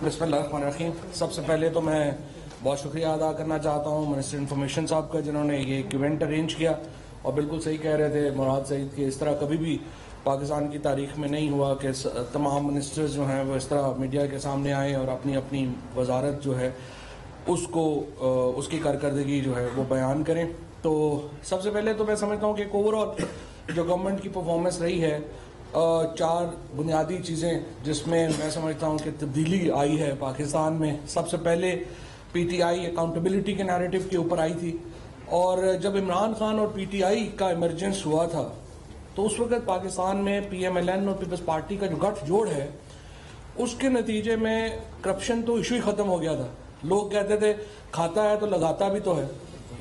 बिस्मिल्लाहिर्रहमानिर्रहीम। सबसे पहले तो मैं बहुत शुक्रिया अदा करना चाहता हूँ मिनिस्टर इन्फॉर्मेशन साहब का, जिन्होंने ये इवेंट अरेंज किया। और बिल्कुल सही कह रहे थे मुराद सईद कि इस तरह कभी भी पाकिस्तान की तारीख में नहीं हुआ कि तमाम मिनिस्टर्स जो हैं वो इस तरह मीडिया के सामने आए और अपनी अपनी वजारत जो है उसको उसकी कारकर्दगी जो है वो बयान करें। तो सबसे पहले तो मैं समझता हूँ कि ओवरऑल जो गवर्नमेंट की परफॉर्मेंस रही है, चार बुनियादी चीज़ें जिसमें मैं समझता हूँ कि तब्दीली आई है पाकिस्तान में। सबसे पहले पीटीआई अकाउंटेबिलिटी के नैरेटिव के ऊपर आई थी, और जब इमरान खान और पीटीआई का इमरजेंस हुआ था तो उस वक्त पाकिस्तान में पीएमएलएन और पीपल्स पार्टी का जो गठजोड़ है उसके नतीजे में करप्शन तो इशू ही ख़त्म हो गया था। लोग कहते थे खाता है तो लगाता भी तो है,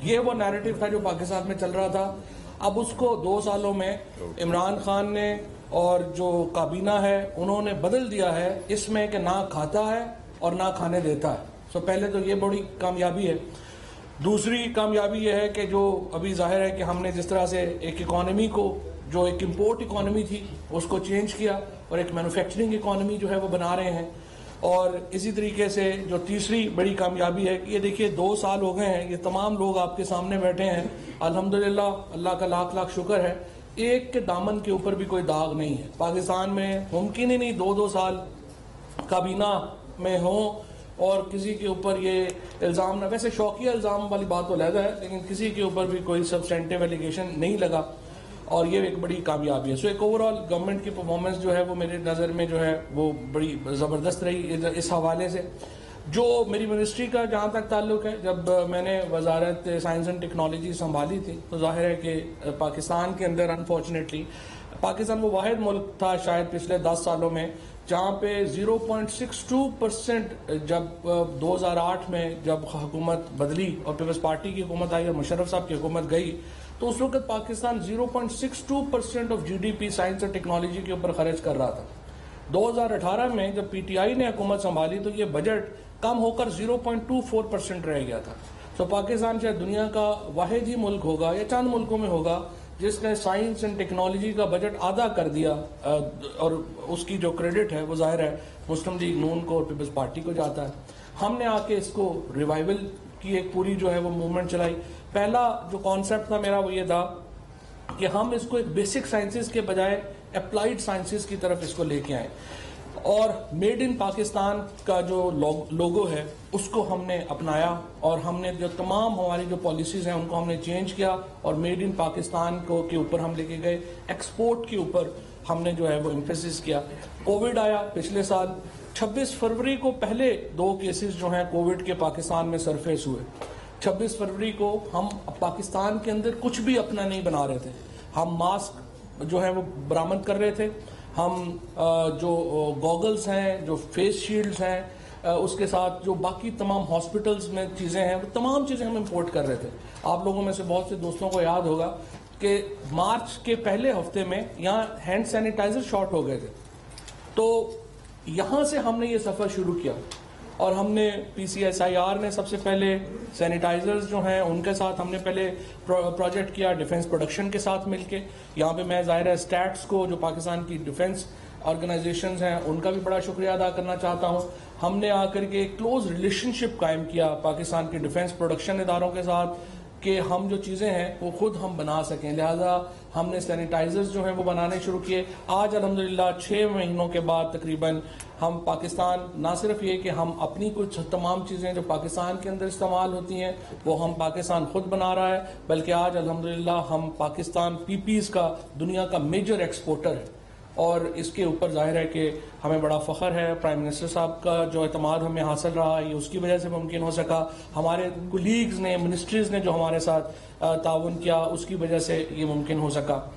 ये वो नैरेटिव था जो पाकिस्तान में चल रहा था। अब उसको 2 सालों में इमरान खान ने और जो काबीना है उन्होंने बदल दिया है इसमें कि ना खाता है और ना खाने देता है। तो पहले तो ये बड़ी कामयाबी है। दूसरी कामयाबी यह है कि जो अभी जाहिर है कि हमने जिस तरह से एक इकॉनमी को, जो एक इम्पोर्ट इकॉनमी थी, उसको चेंज किया और एक मैन्युफैक्चरिंग इकॉनमी जो है वो बना रहे हैं। और इसी तरीके से जो तीसरी बड़ी कामयाबी है कि ये देखिए 2 साल हो गए हैं, ये तमाम लोग आपके सामने बैठे हैं, अल्हम्दुलिल्लाह, अल्लाह का लाख लाख शुक्र है, एक के दामन के ऊपर भी कोई दाग नहीं है। पाकिस्तान में मुमकिन ही नहीं 2-2 साल काबीना में हो और किसी के ऊपर ये इल्ज़ाम ना, वैसे शौकिया इल्ज़ाम वाली बात तो अलग है, लेकिन किसी के ऊपर भी कोई सब्सटेंटिव एलिगेशन नहीं लगा, और ये एक बड़ी कामयाबी है। सो एक ओवरऑल गवर्नमेंट की परफॉर्मेंस जो है वो मेरे नज़र में जो है वो बड़ी ज़बरदस्त रही। इस हवाले से जो मेरी मिनिस्ट्री का जहाँ तक ताल्लुक है, जब मैंने वजारत साइंस एंड टेक्नोलॉजी संभाली थी तो जाहिर है कि पाकिस्तान के अंदर अनफॉर्चुनेटली पाकिस्तान वो वाहिद मुल्क था शायद पिछले 10 सालों में जहाँ पे 0.62% जब 2008 में जब हुकूमत बदली और पीपल्स पार्टी की हुकूमत आई और मुशर्रफ साहब की हुकूमत गई, तो उस वक्त पाकिस्तान 0.62% ऑफ जीडीपी साइंस और टेक्नोलॉजी के ऊपर खर्च कर रहा था। 2018 में जब पीटीआई ने हुकूमत संभाली तो ये बजट कम होकर 0.24% रह गया था। तो पाकिस्तान शायद दुनिया का वाहिद ही मुल्क होगा या चंद मुल्कों में होगा जिसने साइंस एंड टेक्नोलॉजी का बजट आधा कर दिया, और उसकी जो क्रेडिट है वो जाहिर है मुस्लिम लीग नून को और पीपल्स पार्टी को जाता है। हमने आके इसको रिवाइवल की एक पूरी जो है वो मूवमेंट चलाई। पहला जो कॉन्सेप्ट था मेरा वो ये था कि हम इसको एक बेसिक साइंसेज के बजाय अप्लाइड साइंसेज की तरफ इसको लेके आए, और मेड इन पाकिस्तान का जो लोगो है उसको हमने अपनाया, और हमने जो तमाम हमारी जो पॉलिसीज हैं उनको हमने चेंज किया और मेड इन पाकिस्तान को के ऊपर हम लेके गए। एक्सपोर्ट के ऊपर हमने जो है वो एम्फेसिस किया। कोविड आया पिछले साल, 26 फरवरी को पहले 2 केसेस जो हैं कोविड के पाकिस्तान में सरफेस हुए। 26 फरवरी को हम पाकिस्तान के अंदर कुछ भी अपना नहीं बना रहे थे, हम मास्क जो है वो बरामद कर रहे थे, हम जो गॉगल्स हैं, जो फेस शील्ड्स हैं, उसके साथ जो बाकी तमाम हॉस्पिटल्स में चीज़ें हैं वो तमाम चीज़ें हम इंपोर्ट कर रहे थे। आप लोगों में से बहुत से दोस्तों को याद होगा कि मार्च के पहले हफ्ते में यहाँ हैंड सैनिटाइजर शॉर्ट हो गए थे, तो यहाँ से हमने ये सफ़र शुरू किया और हमने पीसीएसआईआर ने सबसे पहले सैनिटाइजर्स जो हैं उनके साथ हमने पहले प्रोजेक्ट किया डिफेंस प्रोडक्शन के साथ मिलके। यहाँ पे मैं ज़ाहिर है स्टैट्स को, जो पाकिस्तान की डिफेंस ऑर्गेनाइजेशंस हैं, उनका भी बड़ा शुक्रिया अदा करना चाहता हूँ। हमने आकर के एक क्लोज रिलेशनशिप कायम किया पाकिस्तान के डिफेंस प्रोडक्शन इदारों के साथ कि हम जो चीज़ें हैं वो खुद हम बना सकें, लिहाजा हमने सैनिटाइजर्स जो हैं वो बनाने शुरू किए। आज अल्हम्दुलिल्लाह 6 महीनों के बाद तकरीबन हम पाकिस्तान, ना सिर्फ ये कि हम अपनी कुछ तमाम चीज़ें जो पाकिस्तान के अंदर इस्तेमाल होती हैं वो हम पाकिस्तान खुद बना रहा है, बल्कि आज अल्हम्दुलिल्लाह हम पाकिस्तान पीपीज़ का दुनिया का मेजर एक्सपोर्टर है। और इसके ऊपर जाहिर है कि हमें बड़ा फ़ख्र है। प्राइम मिनिस्टर साहब का जो एतमाद हमें हासिल रहा ये उसकी वजह से मुमकिन हो सका, हमारे कोलीग्स ने, मिनिस्ट्रीज़ ने जो हमारे साथ ताउन किया उसकी वजह से ये मुमकिन हो सका।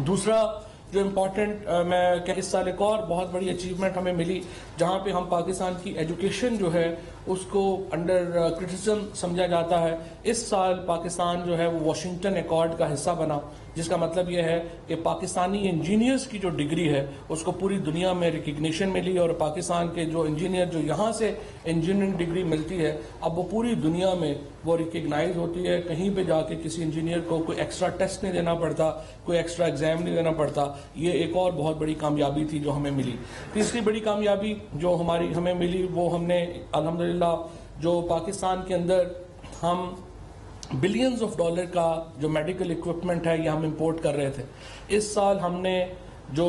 दूसरा जो इम्पॉर्टेंट मैं इस साल एक और बहुत बड़ी अचीवमेंट हमें मिली, जहाँ पे हम पाकिस्तान की एजुकेशन जो है उसको अंडर क्रिटिसिज्म समझा जाता है। इस साल पाकिस्तान जो है वो वाशिंगटन एकॉर्ड का हिस्सा बना, जिसका मतलब यह है कि पाकिस्तानी इंजीनियर्स की जो डिग्री है उसको पूरी दुनिया में रिकग्निशन मिली, और पाकिस्तान के जो इंजीनियर जो यहाँ से इंजीनियरिंग डिग्री मिलती है अब वो पूरी दुनिया में वो रिकग्नाइज होती है। कहीं पे जाके किसी इंजीनियर को कोई एक्स्ट्रा टेस्ट नहीं देना पड़ता, कोई एक्स्ट्रा एग्जाम नहीं देना पड़ता। ये एक और बहुत बड़ी कामयाबी थी जो हमें मिली। तीसरी बड़ी कामयाबी जो हमें मिली वो हमने अल्हम्दुलिल्लाह जो पाकिस्तान के अंदर हम बिलियंस ऑफ डॉलर का जो मेडिकल इक्विपमेंट है ये हम इंपोर्ट कर रहे थे। इस साल हमने जो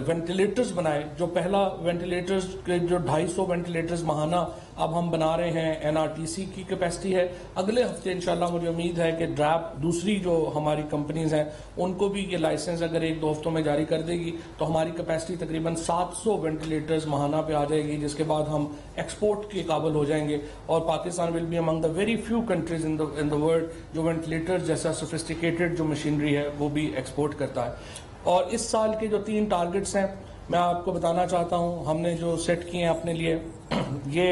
वेंटिलेटर्स बनाए, जो पहला वेंटिलेटर्स के जो 250 वेंटिलेटर्स माहाना अब हम बना रहे हैं, एनआरटीसी की कैपेसिटी है। अगले हफ्ते इंशाल्लाह मुझे उम्मीद है कि ड्रैप दूसरी जो हमारी कंपनीज हैं उनको भी ये लाइसेंस अगर 1-2 हफ्तों में जारी कर देगी तो हमारी कैपेसिटी तकरीबन 700 वेंटिलेटर्स माहाना पे आ जाएगी, जिसके बाद हम एक्सपोर्ट के काबिल हो जाएंगे। और Pakistan will be among the very few countries in the world जो वेंटिलेटर्स जैसा सोफिस्टिकेटेड जो मशीनरी है वो भी एक्सपोर्ट करता है। और इस साल के जो 3 टारगेट्स हैं मैं आपको बताना चाहता हूं, हमने जो सेट किए हैं अपने लिए, ये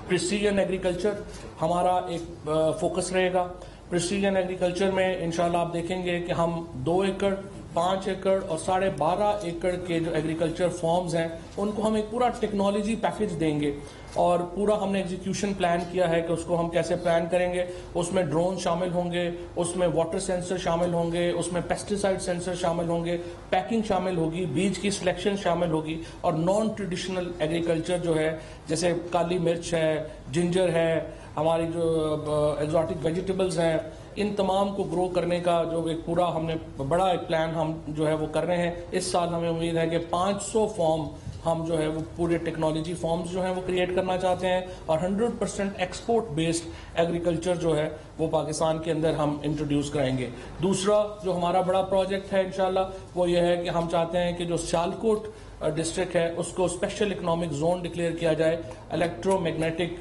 प्रिसीजन एग्रीकल्चर हमारा एक फोकस रहेगा। प्रिसीजन एग्रीकल्चर में इंशाल्लाह आप देखेंगे कि हम 2 एकड़, 5 एकड़ और 12.5 एकड़ के जो एग्रीकल्चर फॉर्म्स हैं उनको हम एक पूरा टेक्नोलॉजी पैकेज देंगे, और पूरा हमने एग्जीक्यूशन प्लान किया है कि उसको हम कैसे प्लान करेंगे। उसमें ड्रोन शामिल होंगे, उसमें वाटर सेंसर शामिल होंगे, उसमें पेस्टिसाइड सेंसर शामिल होंगे, पैकिंग शामिल होगी, बीज की सिलेक्शन शामिल होगी, और नॉन ट्रेडिशनल एग्रीकल्चर जो है जैसे काली मिर्च है, जिंजर है, हमारी जो एक्सोटिक वेजिटेबल्स हैं, इन तमाम को ग्रो करने का जो एक पूरा हमने बड़ा एक प्लान हम जो है वो कर रहे हैं। इस साल हमें उम्मीद है कि 500 फॉर्म हम जो है वो पूरे टेक्नोलॉजी फॉर्म्स जो हैं वो क्रिएट करना चाहते हैं, और 100% एक्सपोर्ट बेस्ड एग्रीकल्चर जो है वो पाकिस्तान के अंदर हम इंट्रोड्यूस कराएंगे। दूसरा जो हमारा बड़ा प्रोजेक्ट है इंशाल्लाह वो ये है कि हम चाहते हैं कि जो सियालकोट डिस्ट्रिक्ट है उसको स्पेशल इकोनॉमिक जोन डिक्लेयर किया जाए इलेक्ट्रोमैग्नेटिक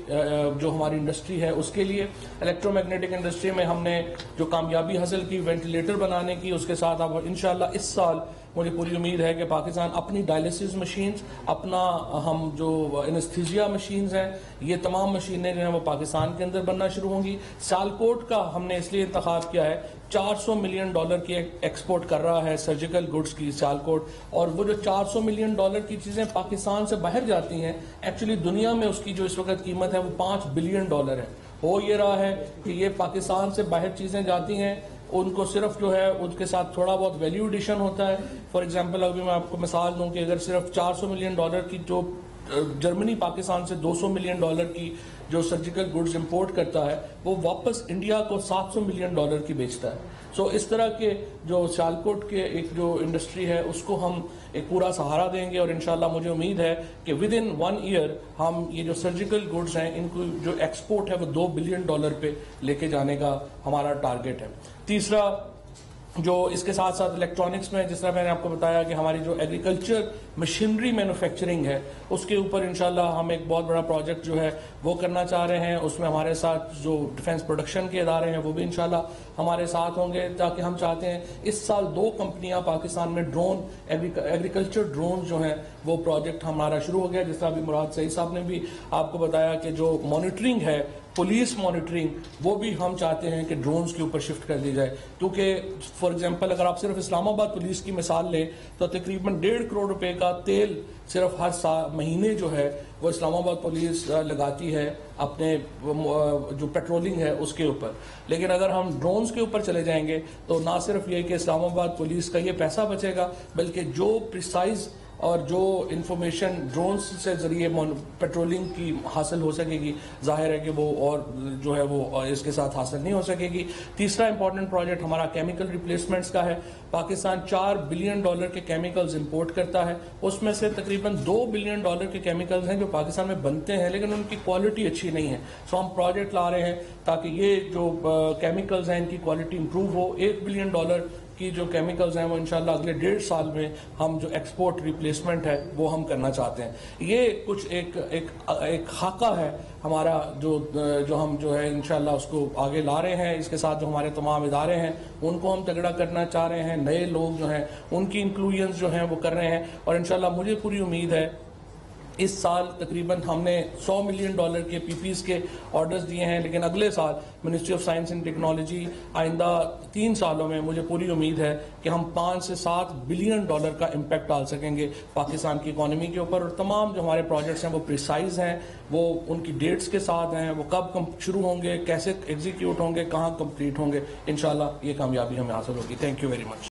जो हमारी इंडस्ट्री है उसके लिए। इलेक्ट्रोमैग्नेटिक इंडस्ट्री में हमने जो कामयाबी हासिल की वेंटिलेटर बनाने की, उसके साथ अब इंशाल्लाह इस साल मुझे पूरी उम्मीद है कि पाकिस्तान अपनी डायलिसिस मशीन्स, अपना हम जो एनेस्थीसिया मशीन्स हैं, ये तमाम मशीनें जो हैं वो पाकिस्तान के अंदर बनना शुरू होंगी। सियालकोट का हमने इसलिए इंतखाब किया है, $400 मिलियन की एक्सपोर्ट कर रहा है सर्जिकल गुड्स की सियालकोट, और वो जो $400 मिलियन की चीजें पाकिस्तान से बाहर जाती हैं, एक्चुअली दुनिया में उसकी जो इस वक्त कीमत है वो $5 बिलियन है। हो ये रहा है कि ये पाकिस्तान से बाहर चीजें जाती हैं, उनको सिर्फ जो है उसके साथ थोड़ा बहुत वैल्यू एडिशन होता है। फॉर एग्जांपल अभी मैं आपको मिसाल दूं कि अगर सिर्फ $400 मिलियन की जो जर्मनी पाकिस्तान से $200 मिलियन की जो सर्जिकल गुड्स इंपोर्ट करता है वो वापस इंडिया को $700 मिलियन की बेचता है। सो इस तरह के जो सियालकोट के एक जो इंडस्ट्री है उसको हम एक पूरा सहारा देंगे, और इंशाल्लाह मुझे उम्मीद है कि विद इन 1 ईयर हम ये जो सर्जिकल गुड्स हैं इनको जो एक्सपोर्ट है वो $2 बिलियन पे लेके जाने का हमारा टारगेट है। तीसरा जो इसके साथ साथ इलेक्ट्रॉनिक्स में, जिस तरह मैंने आपको बताया कि हमारी जो एग्रीकल्चर मशीनरी मैन्युफैक्चरिंग है उसके ऊपर इंशाल्लाह हम एक बहुत बड़ा प्रोजेक्ट जो है वो करना चाह रहे हैं। उसमें हमारे साथ जो डिफेंस प्रोडक्शन के इदारे हैं वो भी इंशाल्लाह हमारे साथ होंगे, ताकि हम चाहते हैं इस साल 2 कंपनियां पाकिस्तान में ड्रोन एग्रीकल्चर ड्रोन जो है वो प्रोजेक्ट हमारा शुरू हो गया। जिस तरह अभी मुराद सईद साहब ने भी आपको बताया कि जो मॉनिटरिंग है, पुलिस मॉनिटरिंग, वो भी हम चाहते हैं कि ड्रोन्स के ऊपर शिफ्ट कर दी जाए, क्योंकि फॉर एग्जांपल अगर आप सिर्फ इस्लामाबाद पुलिस की मिसाल लें तो तकरीबन ₹1.5 करोड़ का तेल सिर्फ हर महीने जो है वो इस्लामाबाद पुलिस लगाती है अपने जो पेट्रोलिंग है उसके ऊपर। लेकिन अगर हम ड्रोन्स के ऊपर चले जाएंगे तो ना सिर्फ ये कि इस्लामाबाद पुलिस का ये पैसा बचेगा, बल्कि जो प्रिसाइज और जो इंफॉर्मेशन ड्रोन्स से जरिए पेट्रोलिंग की हासिल हो सकेगी, जाहिर है कि वो और जो है वो इसके साथ हासिल नहीं हो सकेगी। तीसरा इंपॉर्टेंट प्रोजेक्ट हमारा केमिकल रिप्लेसमेंट्स का है। पाकिस्तान $4 बिलियन के केमिकल्स इंपोर्ट करता है, उसमें से तकरीबन $2 बिलियन के केमिकल्स हैं जो पाकिस्तान में बनते हैं लेकिन उनकी क्वालिटी अच्छी नहीं है। सो हम प्रोजेक्ट ला रहे हैं ताकि ये जो केमिकल्स हैं इनकी क्वालिटी इंप्रूव हो। $1 बिलियन की जो केमिकल्स हैं वो इंशाल्लाह अगले 1.5 साल में हम जो एक्सपोर्ट रिप्लेसमेंट है वो हम करना चाहते हैं। ये कुछ एक खाका है हमारा जो हम जो है इंशाल्लाह उसको आगे ला रहे हैं। इसके साथ जो हमारे तमाम इदारे हैं उनको हम तगड़ा करना चाह रहे हैं, नए लोग जो हैं उनकी इंक्लूजन जो हैं वो कर रहे हैं, और इंशाल्लाह मुझे पूरी उम्मीद है इस साल तकरीबन हमने $100 मिलियन के पीपीज के ऑर्डर्स दिए हैं, लेकिन अगले साल ministry of science and technology आइंदा 3 सालों में मुझे पूरी उम्मीद है कि हम $5 से $7 बिलियन का इम्पैक्ट डाल सकेंगे पाकिस्तान की इकोनॉमी के ऊपर। और तमाम जो हमारे प्रोजेक्ट्स हैं वो प्रिसाइज हैं, वो उनकी डेट्स के साथ हैं, वो कब शुरू होंगे, कैसे एग्जीक्यूट होंगे, कहाँ कंप्लीट होंगे। इंशाल्लाह ये कामयाबी हमें हासिल होगी। Thank you very much.